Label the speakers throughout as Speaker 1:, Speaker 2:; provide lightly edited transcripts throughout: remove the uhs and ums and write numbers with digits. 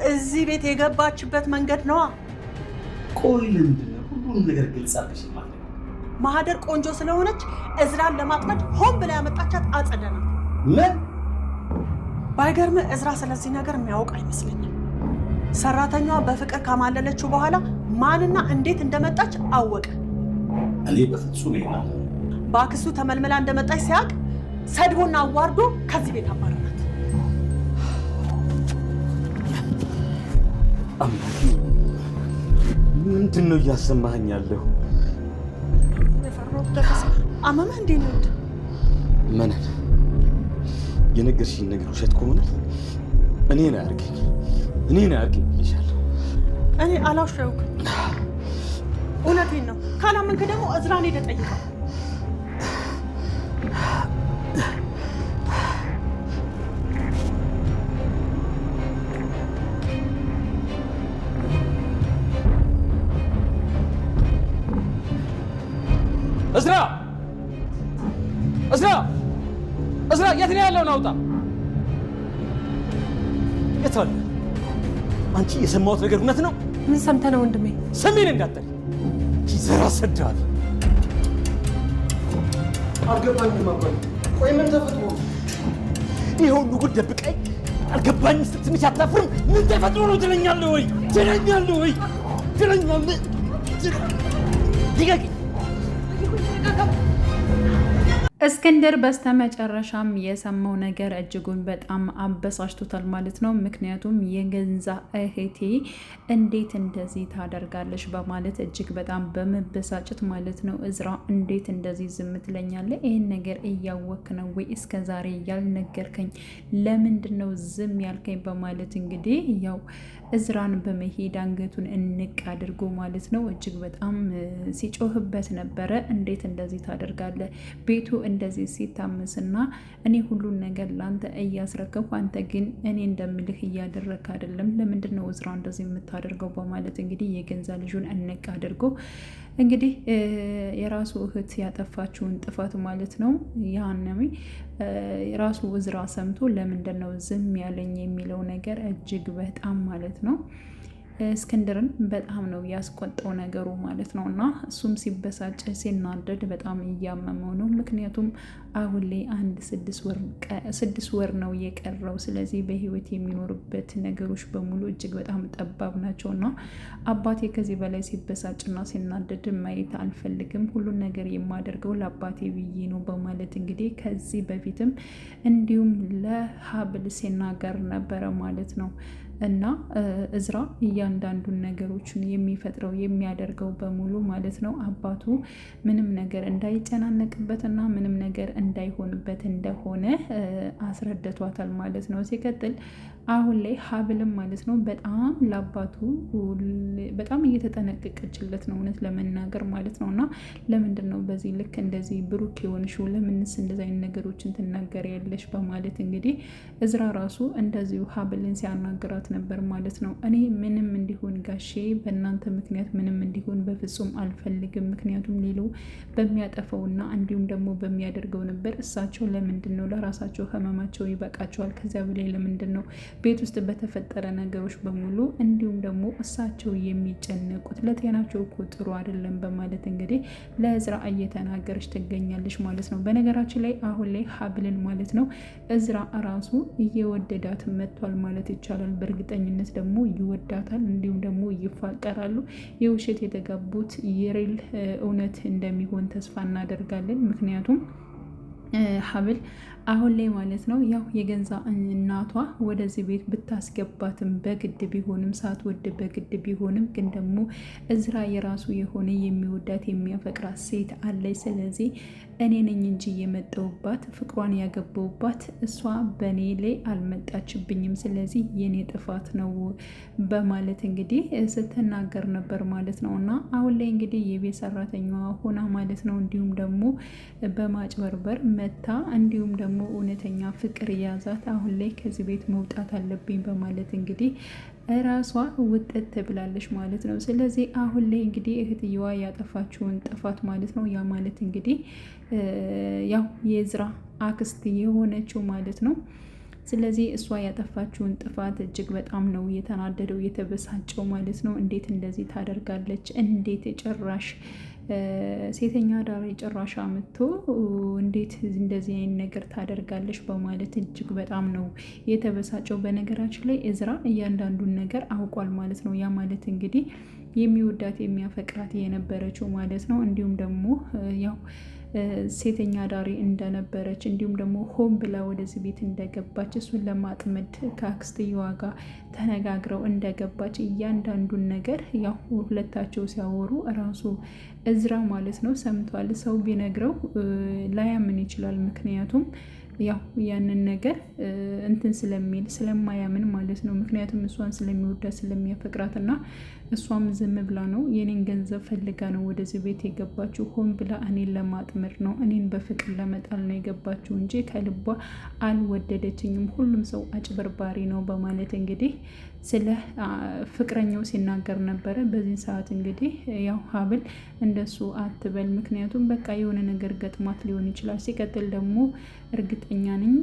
Speaker 1: እዚህ ቤት የገባችበት መንገድ ነዋ።
Speaker 2: ቆይ ለምንድነው ሁሉንም ነገር ግልጽ አድርገሽ ማለት?
Speaker 1: ማህደር ቆንጆ ስለሆነች እዝራን ለማጥመድ ሆን ብላ ያመጣቻት አጸደ ናት።
Speaker 2: ምን?
Speaker 1: ባይገርም እዝራ ስለዚህ ነገር የሚያውቅ አይመስለኝም። ሰራተኛዋ በፍቅር ካማለለችው በኋላ ማንና እንዴት እንደመጣች አወቀ።
Speaker 2: እኔ በፍጹም ይሄናል።
Speaker 1: በአክስቱ ተመልምላ እንደመጣች ሲያውቅ ሰድቦና አዋርዶ ከዚህ ቤት አባረራት።
Speaker 3: አምላኬ ምንድን ነው እያሰማኸኝ ያለው?
Speaker 1: የፈራሁት ደረሰ። አመመህ እንዴ ነው?
Speaker 3: መነን የነገርሽኝ ነገር ውሸት ከሆነ እኔን አያርገኝ ይሻለሁ።
Speaker 1: እኔ አላውሸውክም፣ እውነቴን ነው። ካላመንክ ደግሞ እዝራን ሄደህ ጠይቀው።
Speaker 3: እዝራ የት ነው ያለው? ናውጣ። የት አለ? አንቺ የሰማሁት ነገር እውነት ነው?
Speaker 1: ምን ሰምተህ ነው ወንድሜ?
Speaker 3: ሰሜን እንዳትል ዘራ ሰዳል።
Speaker 2: አልገባኝም አባዬ። ቆይ ምን ተፈጥሮ?
Speaker 3: ይሄ ሁሉ ጉድ ደብቀኝ አልገባኝም ስትል ትንሽ አታፍርም? ምን ተፈጥሮ ነው ትለኛለህ ወይ? ልቀቂኝ።
Speaker 4: እስክንድር በስተመጨረሻም የሰማው ነገር እጅጉን በጣም አበሳጭቶታል ማለት ነው። ምክንያቱም የገንዛ እህቴ እንዴት እንደዚህ ታደርጋለች በማለት እጅግ በጣም በመበሳጨት ማለት ነው። እዝራ እንዴት እንደዚህ ዝም ትለኛለህ? ይህን ነገር እያወክ ነው ወይ እስከ ዛሬ ያልነገርከኝ? ለምንድን ነው ዝም ያልከኝ? በማለት እንግዲህ ያው እዝራን በመሄድ አንገቱን እንቅ አድርጎ ማለት ነው እጅግ በጣም ሲጮህበት ነበረ። እንዴት እንደዚህ ታደርጋለህ? ቤቱ እንደዚህ ሲታመስና እኔ ሁሉን ነገር ላንተ እያስረከብኩ አንተ ግን እኔ እንደምልህ እያደረግክ አይደለም። ለምንድን ነው እዝራ እንደዚህ የምታደርገው? በማለት እንግዲህ የገንዛ ልጁን እንቅ አድርጎ እንግዲህ የራሱ እህት ያጠፋችውን ጥፋት ማለት ነው ያንሚ ራሱ እዝራ ሰምቶ ለምንድን ነው ዝም ያለኝ የሚለው ነገር እጅግ በጣም ማለት ነው እስክንድርን በጣም ነው ያስቆጣው ነገሩ ማለት ነው። እና እሱም ሲበሳጭ ሲናደድ በጣም እያመመው ነው። ምክንያቱም አሁን ላይ 6 ወር ነው የቀረው። ስለዚህ በህይወት የሚኖርበት ነገሮች በሙሉ እጅግ በጣም ጠባብ ናቸው እና አባቴ ከዚህ በላይ ሲበሳጭና ሲናደድ ማየት አልፈልግም። ሁሉን ነገር የማደርገው ለአባቴ ብዬ ነው በማለት እንግዲህ ከዚህ በፊትም እንዲሁም ለሀብል ሲናገር ነበረ ማለት ነው። እና እዝራ እያንዳንዱን ነገሮችን የሚፈጥረው የሚያደርገው በሙሉ ማለት ነው አባቱ ምንም ነገር እንዳይጨናነቅበትና ምንም ነገር እንዳይሆንበት እንደሆነ አስረድቷታል ማለት ነው። ሲቀጥል አሁን ላይ ሀብልም ማለት ነው በጣም ለአባቱ በጣም እየተጠነቀቀችለት ነው እውነት ለመናገር ማለት ነው። እና ለምንድን ነው በዚህ ልክ እንደዚህ ብሩክ የሆንሽው? ለምንስ እንደዚህ አይነት ነገሮችን ትናገሪያለሽ? በማለት እንግዲህ እዝራ ራሱ እንደዚሁ ሀብልን ሲያናግራት ነበር ማለት ነው። እኔ ምንም እንዲሆን ጋሼ በእናንተ ምክንያት ምንም እንዲሆን በፍጹም አልፈልግም። ምክንያቱም ሌላው በሚያጠፈውና እንዲሁም ደግሞ በሚያደርገው ነበር። እሳቸው ለምንድን ነው ለራሳቸው ህመማቸው ይበቃቸዋል። ከዚያ በላይ ለምንድን ነው ቤት ውስጥ በተፈጠረ ነገሮች በሙሉ እንዲሁም ደግሞ እሳቸው የሚጨነቁት? ለጤናቸው እኮ ጥሩ አይደለም በማለት እንግዲህ ለእዝራ እየተናገረች ትገኛለች ማለት ነው። በነገራችን ላይ አሁን ላይ ሀብልን ማለት ነው እዝራ ራሱ እየወደዳት መጥቷል ማለት ይቻላል። በእርግጠኝነት ደግሞ ይወዳታል፣ እንዲሁም ደግሞ ይፋቀራሉ። የውሸት የተጋቡት የሬል እውነት እንደሚሆን ተስፋ እናደርጋለን። ምክንያቱም ሀብል አሁን ላይ ማለት ነው ያው የገንዛ እናቷ ወደዚህ ቤት ብታስገባትም በግድ ቢሆንም ሳትወድ በግድ ቢሆንም ግን ደግሞ እዝራ የራሱ የሆነ የሚወዳት የሚያፈቅራት ሴት አለች። ስለዚህ እኔ ነኝ እንጂ የመጣሁባት ፍቅሯን ያገባሁባት እሷ በእኔ ላይ አልመጣችብኝም። ስለዚህ የኔ ጥፋት ነው በማለት እንግዲህ ስትናገር ነበር ማለት ነው። እና አሁን ላይ እንግዲህ የቤት ሰራተኛዋ ሆና ማለት ነው እንዲሁም ደግሞ በማጭበርበር መታ እንዲሁም ደግሞ እውነተኛ ፍቅር የያዛት አሁን ላይ ከዚህ ቤት መውጣት አለብኝ በማለት እንግዲህ ራሷ ውጥት ብላለች ማለት ነው። ስለዚህ አሁን ላይ እንግዲህ እህትየዋ ያጠፋችውን ጥፋት ማለት ነው ያ ማለት እንግዲህ ያው የእዝራ አክስት የሆነችው ማለት ነው ስለዚህ እሷ ያጠፋችውን ጥፋት እጅግ በጣም ነው የተናደደው የተበሳጨው ማለት ነው። እንዴት እንደዚህ ታደርጋለች? እንዴት ጭራሽ ሴተኛ ዳሪ ጭራሽ አምጥቶ እንዴት እንደዚህ አይነት ነገር ታደርጋለች በማለት እጅግ በጣም ነው የተበሳጨው። በነገራችን ላይ እዝራ እያንዳንዱን ነገር አውቋል ማለት ነው። ያ ማለት እንግዲህ የሚወዳት የሚያፈቅራት የነበረችው ማለት ነው። እንዲሁም ደግሞ ያው ሴተኛ ዳሪ እንደነበረች እንዲሁም ደግሞ ሆን ብላ ወደዚህ ቤት እንደገባች እሱን ለማጥመድ ከአክስትየዋ ጋር ተነጋግረው እንደገባች እያንዳንዱን ነገር ያው ሁለታቸው ሲያወሩ እራሱ እዝራ ማለት ነው ሰምቷል። ሰው ቢነግረው ላያምን ይችላል። ምክንያቱም ያው ያንን ነገር እንትን ስለሚል ስለማያምን ማለት ነው። ምክንያቱም እሷን ስለሚወዳት ስለሚያፈቅራት እና እሷም ዝም ብላ ነው የኔን ገንዘብ ፈልጋ ነው ወደዚህ ቤት የገባችው፣ ሆን ብላ እኔን ለማጥመር ነው፣ እኔን በፍቅር ለመጣል ነው የገባችው እንጂ ከልቧ አልወደደችኝም፣ ሁሉም ሰው አጭበርባሪ ነው በማለት እንግዲህ ስለ ፍቅረኛው ሲናገር ነበረ። በዚህ ሰዓት እንግዲህ ያው ሀብል እንደሱ አትበል፣ ምክንያቱም በቃ የሆነ ነገር ገጥሟት ሊሆን ይችላል። ሲቀጥል ደግሞ እርግጠኛ ነኝ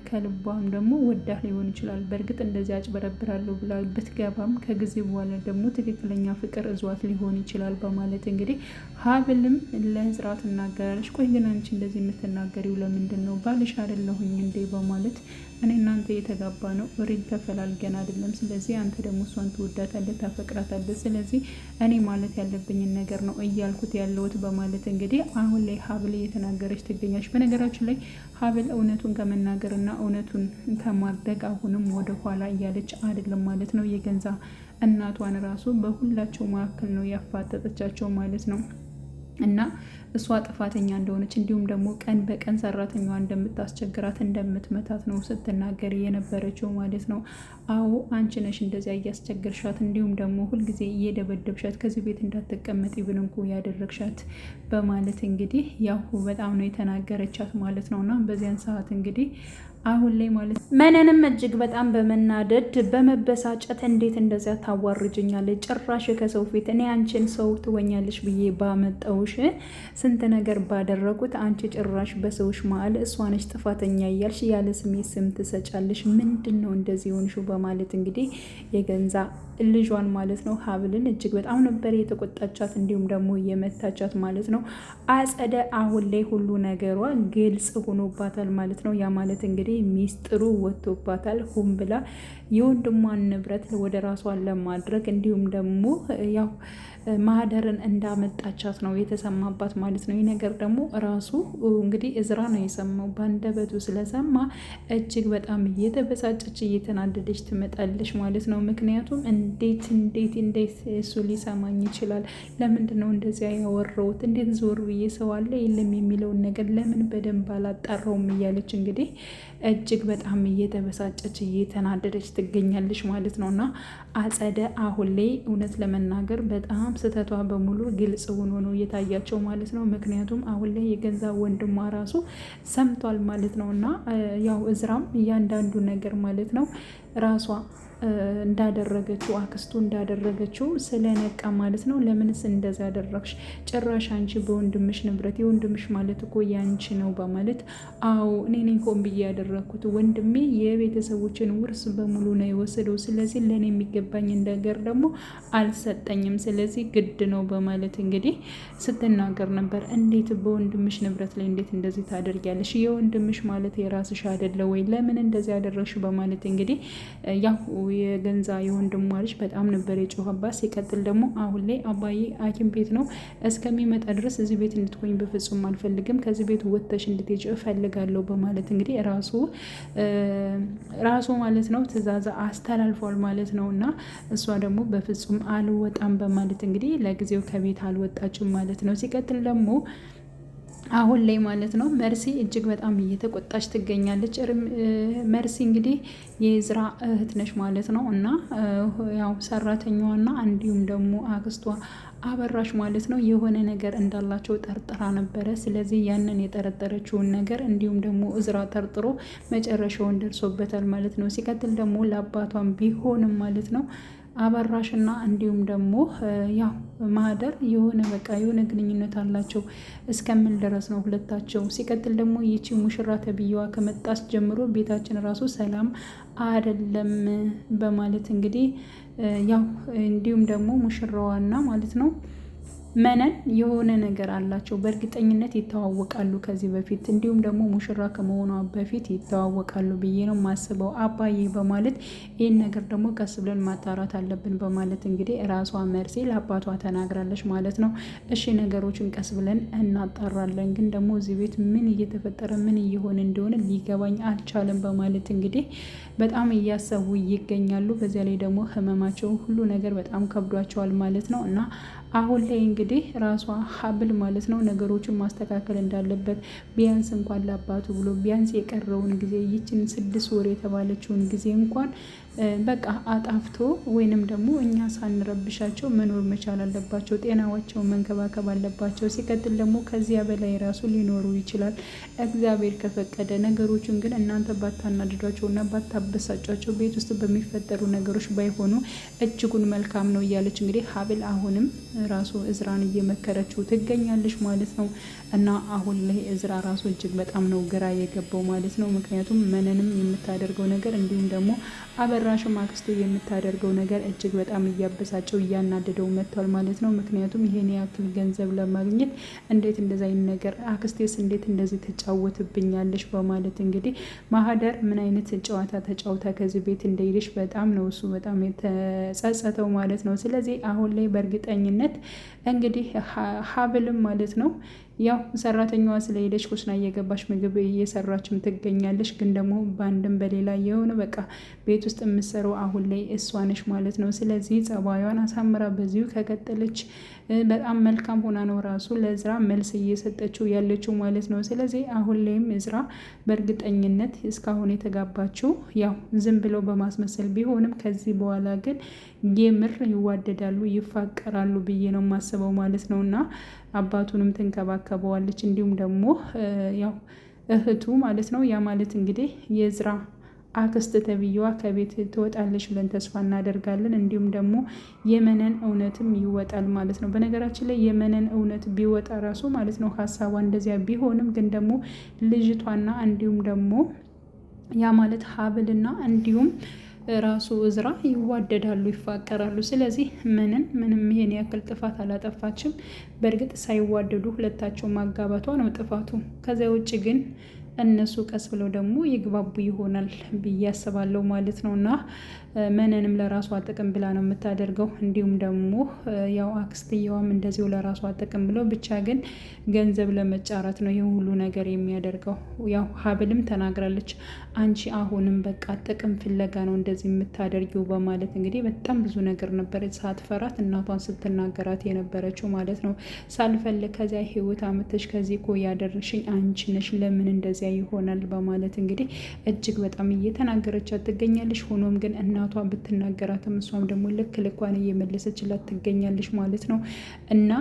Speaker 4: ከልቧም ደግሞ ወዳ ሊሆን ይችላል። በእርግጥ እንደዚህ አጭበረብራለሁ ብላ ብትገባም ከጊዜ በኋላ ደግሞ ትክክለኛ ፍቅር እዟት ሊሆን ይችላል በማለት እንግዲህ ሀብልም ለእዝራ ትናገራለች። ቆይ ግን አንቺ እንደዚህ የምትናገሪው ለምንድን ነው? ባልሽ አይደለሁኝ እንዴ? በማለት እኔ እናንተ የተጋባ ነው ሪል ተፈላልገን አይደለም። ስለዚህ አንተ ደግሞ እሷን ትወዳታለህ፣ ታፈቅራታለህ። ስለዚህ እኔ ማለት ያለብኝን ነገር ነው እያልኩት ያለሁት በማለት እንግዲህ አሁን ላይ ሀብል እየተናገረች ትገኛለች። በነገራችን ላይ ሀብል እውነቱን ከመናገርና እውነቱን ከማድረግ አሁንም ወደ ኋላ እያለች አይደለም ማለት ነው። የገንዛ እናቷን ራሱ በሁላቸው መካከል ነው ያፋጠጠቻቸው ማለት ነው። እና እሷ ጥፋተኛ እንደሆነች እንዲሁም ደግሞ ቀን በቀን ሰራተኛዋ እንደምታስቸግራት እንደምትመታት ነው ስትናገር የነበረችው ማለት ነው። አዎ አንቺ ነሽ እንደዚያ እያስቸግርሻት እንዲሁም ደግሞ ሁልጊዜ እየደበደብሻት ከዚህ ቤት እንዳትቀመጥ ይብን እንኳ ያደረግሻት በማለት እንግዲህ ያው በጣም ነው የተናገረቻት ማለት ነው። እና በዚያን ሰዓት እንግዲህ አሁን ላይ ማለት መነንም እጅግ በጣም በመናደድ በመበሳጨት እንዴት እንደዚያ ታዋርጅኛለች? ጭራሽ ከሰው ፊት እኔ አንቺን ሰው ትወኛለሽ ብዬ ባመጣውሽ ስንት ነገር ባደረጉት አንቺ ጭራሽ በሰዎች መሀል እሷ ነች ጥፋተኛ እያልሽ ያለ ስሜት ስም ትሰጫለሽ። ምንድን ነው እንደዚህ ሆንሽው? በማለት እንግዲህ የገንዛ ልጇን ማለት ነው ሀብልን እጅግ በጣም ነበር የተቆጣቻት እንዲሁም ደግሞ የመታቻት ማለት ነው። አጸደ አሁን ላይ ሁሉ ነገሯ ግልጽ ሆኖባታል ማለት ነው። ያ ማለት እንግዲህ ሚስጥሩ ወጥቶባታል። ሁም ብላ የወንድሟን ንብረት ወደ ራሷን ለማድረግ እንዲሁም ደግሞ ያው ማህደርን እንዳመጣቻት ነው የተሰማባት ማለት ነው። ይህ ነገር ደግሞ ራሱ እንግዲህ እዝራ ነው የሰማው። በአንደበቱ ስለሰማ እጅግ በጣም እየተበሳጨች እየተናደደች ትመጣለች ማለት ነው። ምክንያቱም እንዴት እሱ ሊሰማኝ ይችላል? ለምንድን ነው እንደዚያ ያወራሁት? እንዴት ዞር ብዬ ሰው አለ የለም የሚለውን ነገር ለምን በደንብ አላጣራውም? እያለች እንግዲህ እጅግ በጣም እየተበሳጨች እየተናደደች ትገኛለች ማለት ነው። እና አጸደ አሁን ላይ እውነት ለመናገር በጣም ስህተቷ በሙሉ ግልጽ ሆኖ ነው እየታያቸው ማለት ነው። ምክንያቱም አሁን ላይ የገንዛ ወንድሟ ራሱ ሰምቷል ማለት ነው። እና ያው እዝራም እያንዳንዱ ነገር ማለት ነው ራሷ እንዳደረገችው አክስቱ እንዳደረገችው ስለነቃ ማለት ነው። ለምንስ እንደዛ ያደረግሽ? ጭራሽ አንቺ በወንድምሽ ንብረት የወንድምሽ ማለት እኮ ያንቺ ነው በማለት አዎ እኔ ነኝ ሆን ብዬ ያደረግኩት። ወንድሜ የቤተሰቦችን ውርስ በሙሉ ነው የወሰደው። ስለዚህ ለእኔ የሚገባኝ ነገር ደግሞ አልሰጠኝም። ስለዚህ ግድ ነው በማለት እንግዲህ ስትናገር ነበር። እንዴት በወንድምሽ ንብረት ላይ እንዴት እንደዚህ ታደርጊያለሽ? የወንድምሽ ማለት የራስሽ አይደለ ወይ? ለምን እንደዚህ ያደረግሽ? በማለት እንግዲህ ያው የገንዛ የወንድሟ ልጅ በጣም ነበር የጮኸባት። ሲቀጥል ደግሞ አሁን ላይ አባዬ ሐኪም ቤት ነው እስከሚመጣ ድረስ እዚህ ቤት እንድትቆኝ በፍጹም አልፈልግም፣ ከዚህ ቤት ወጥተሽ እንድትሄጂ እፈልጋለሁ በማለት እንግዲህ ራሱ ማለት ነው ትዕዛዝ አስተላልፏል ማለት ነው። እና እሷ ደግሞ በፍጹም አልወጣም በማለት እንግዲህ ለጊዜው ከቤት አልወጣችም ማለት ነው። ሲቀጥል ደግሞ አሁን ላይ ማለት ነው መርሲ እጅግ በጣም እየተቆጣች ትገኛለች። መርሲ እንግዲህ የእዝራ እህት ነች ማለት ነው። እና ያው ሰራተኛዋና እንዲሁም ደግሞ አክስቷ አበራሽ ማለት ነው የሆነ ነገር እንዳላቸው ጠርጥራ ነበረ። ስለዚህ ያንን የጠረጠረችውን ነገር እንዲሁም ደግሞ እዝራ ጠርጥሮ መጨረሻውን ደርሶበታል ማለት ነው። ሲቀጥል ደግሞ ለአባቷም ቢሆንም ማለት ነው አበራሽና እንዲሁም ደግሞ ያው ማህደር የሆነ በቃ የሆነ ግንኙነት አላቸው እስከምን ድረስ ነው ሁለታቸው። ሲቀጥል ደግሞ ይቺ ሙሽራ ተብዬዋ ከመጣች ጀምሮ ቤታችን ራሱ ሰላም አይደለም በማለት እንግዲህ ያው እንዲሁም ደግሞ ሙሽራዋና ማለት ነው መነን የሆነ ነገር አላቸው። በእርግጠኝነት ይተዋወቃሉ ከዚህ በፊት እንዲሁም ደግሞ ሙሽራ ከመሆኗ በፊት ይተዋወቃሉ ብዬ ነው ማስበው አባዬ በማለት ይህን ነገር ደግሞ ቀስ ብለን ማጣራት አለብን በማለት እንግዲህ ራሷ መርሴ ለአባቷ ተናግራለች ማለት ነው። እሺ ነገሮችን ቀስ ብለን እናጣራለን፣ ግን ደግሞ እዚህ ቤት ምን እየተፈጠረ ምን እየሆነ እንደሆነ ሊገባኝ አልቻለም በማለት እንግዲህ በጣም እያሰቡ ይገኛሉ። በዚያ ላይ ደግሞ ህመማቸው ሁሉ ነገር በጣም ከብዷቸዋል ማለት ነው። እና አሁን ላይ እንግዲህ ራሷ ሀብል ማለት ነው ነገሮችን ማስተካከል እንዳለበት ቢያንስ እንኳን ለአባቱ ብሎ ቢያንስ የቀረውን ጊዜ ይችን 6 ወር የተባለችውን ጊዜ እንኳን በቃ አጣፍቶ ወይንም ደግሞ እኛ ሳንረብሻቸው መኖር መቻል አለባቸው። ጤናዋቸውን መንከባከብ አለባቸው። ሲቀጥል ደግሞ ከዚያ በላይ ራሱ ሊኖሩ ይችላል እግዚአብሔር ከፈቀደ። ነገሮችን ግን እናንተ ባታናድዷቸው እና ባታበሳጫቸው ቤት ውስጥ በሚፈጠሩ ነገሮች ባይሆኑ እጅጉን መልካም ነው እያለች እንግዲህ ሀብል አሁንም ራሱ እዝራን እየመከረችው ትገኛለች ማለት ነው። እና አሁን ላይ እዝራ ራሱ እጅግ በጣም ነው ግራ የገባው ማለት ነው። ምክንያቱም መነንም የምታደርገው ነገር እንዲሁም ደግሞ አበራሽም አክስቱ የምታደርገው ነገር እጅግ በጣም እያበሳጨው እያናደደው መጥቷል ማለት ነው። ምክንያቱም ይሄን ያክል ገንዘብ ለማግኘት እንዴት እንደዛ አይነት ነገር አክስቴስ እንዴት እንደዚህ ትጫወትብኛለሽ በማለት እንግዲህ ማህደር ምን አይነት ጨዋታ ተጫውታ ከዚህ ቤት እንደሄደሽ በጣም ነው እሱ በጣም የተጸጸተው ማለት ነው። ስለዚህ አሁን ላይ በእርግጠኝነት እንግዲህ ሀብልም ማለት ነው ያው ሰራተኛዋ ስለሄደች ኩሽና እየገባች ምግብ እየሰራችም ትገኛለች። ግን ደግሞ በአንድም በሌላ የሆነ በቃ ቤት ውስጥ የምትሰራው አሁን ላይ እሷ ነች ማለት ነው። ስለዚህ ጸባዩን አሳምራ በዚሁ ከቀጠለች በጣም መልካም ሆና ነው ራሱ ለእዝራ መልስ እየሰጠችው ያለችው ማለት ነው። ስለዚህ አሁን ላይም እዝራ በእርግጠኝነት እስካሁን የተጋባችው ያው ዝም ብለው በማስመሰል ቢሆንም ከዚህ በኋላ ግን የምር ይዋደዳሉ ይፋቀራሉ ብዬ ነው የማስበው ማለት ነው። እና አባቱንም ትንከባከበዋለች እንዲሁም ደግሞ ያው እህቱ ማለት ነው። ያ ማለት እንግዲህ የእዝራ አክስት ተብዬዋ ከቤት ትወጣለች ብለን ተስፋ እናደርጋለን። እንዲሁም ደግሞ የመነን እውነትም ይወጣል ማለት ነው። በነገራችን ላይ የመነን እውነት ቢወጣ ራሱ ማለት ነው ሀሳቧ እንደዚያ ቢሆንም ግን ደግሞ ልጅቷና እንዲሁም ደግሞ ያ ማለት ሀብልና እንዲሁም ራሱ እዝራ ይዋደዳሉ ይፋቀራሉ። ስለዚህ ምንም ይሄን ያክል ጥፋት አላጠፋችም። በእርግጥ ሳይዋደዱ ሁለታቸው ማጋባቷ ነው ጥፋቱ። ከዚያ ውጭ ግን እነሱ ቀስ ብለው ደግሞ ይግባቡ ይሆናል ብዬ አስባለሁ ማለት ነው። እና መነንም ለራሷ ጥቅም ብላ ነው የምታደርገው። እንዲሁም ደግሞ ያው አክስትየዋም እንደዚሁ ለራሷ ጥቅም ብለው ብቻ ግን ገንዘብ ለመጫረት ነው ይህ ሁሉ ነገር የሚያደርገው። ያው ሀብልም ተናግራለች አንቺ አሁንም በቃ ጥቅም ፍለጋ ነው እንደዚህ የምታደርጊው በማለት እንግዲህ በጣም ብዙ ነገር ነበረች ሳትፈራት እናቷን ስትናገራት የነበረችው ማለት ነው። ሳልፈልግ ከዚያ ህይወት አመተሽ ከዚህ እኮ ያደረሽኝ አንቺ ነሽ፣ ለምን እንደዚያ ይሆናል በማለት እንግዲህ እጅግ በጣም እየተናገረቻት ትገኛለች። ሆኖም ግን እናቷ ብትናገራትም እሷም ደግሞ ልክ ልኳን እየመለሰችላት ትገኛለች ማለት ነው። እና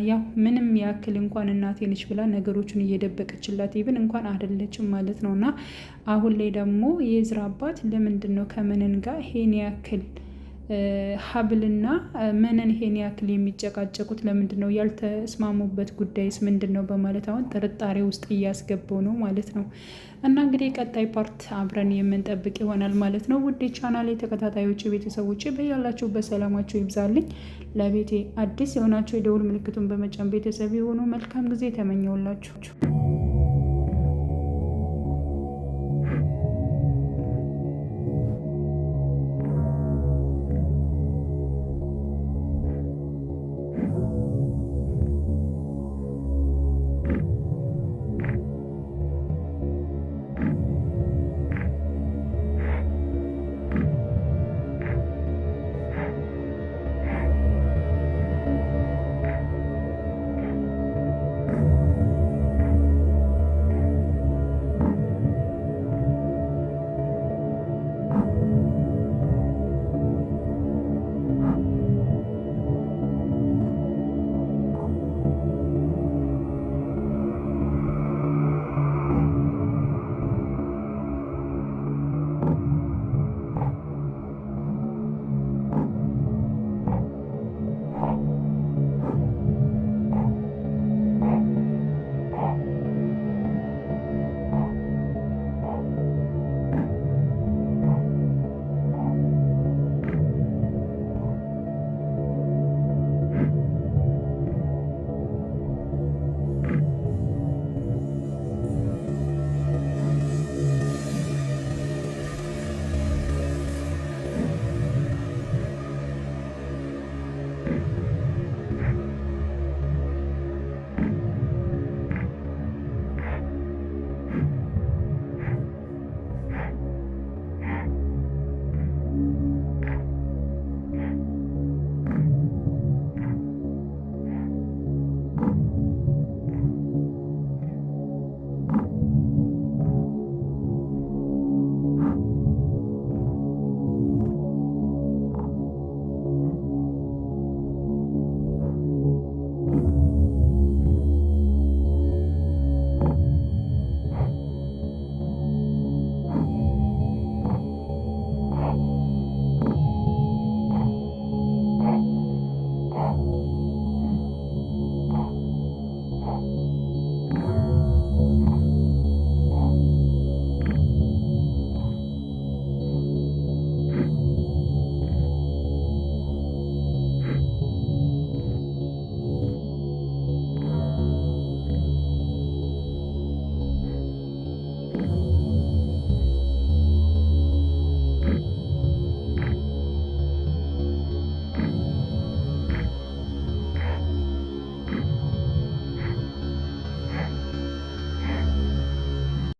Speaker 4: ያው ምንም ያክል እንኳን እናቴ ነች ብላ ነገሮችን እየደበቀችላት ይብን እንኳን አይደለችም ማለት ነው። እና አሁን ላይ ደግሞ የእዝራ አባት ለምንድን ነው ከመነን ጋር ይሄን ያክል ሀብልና መነን ይሄን ያክል የሚጨቃጨቁት? ለምንድን ነው ያልተስማሙበት ጉዳይስ ምንድን ነው በማለት አሁን ጥርጣሬ ውስጥ እያስገባው ነው ማለት ነው። እና እንግዲህ ቀጣይ ፓርት አብረን የምንጠብቅ ይሆናል ማለት ነው። ውድ ቻናሌ ተከታታዮች ቤተሰቦች በያላችሁ በሰላማችሁ ይብዛልኝ። ለቤቴ አዲስ የሆናችሁ የደውል ምልክቱን በመጫን ቤተሰብ የሆኑ መልካም ጊዜ ተመኘውላችሁ።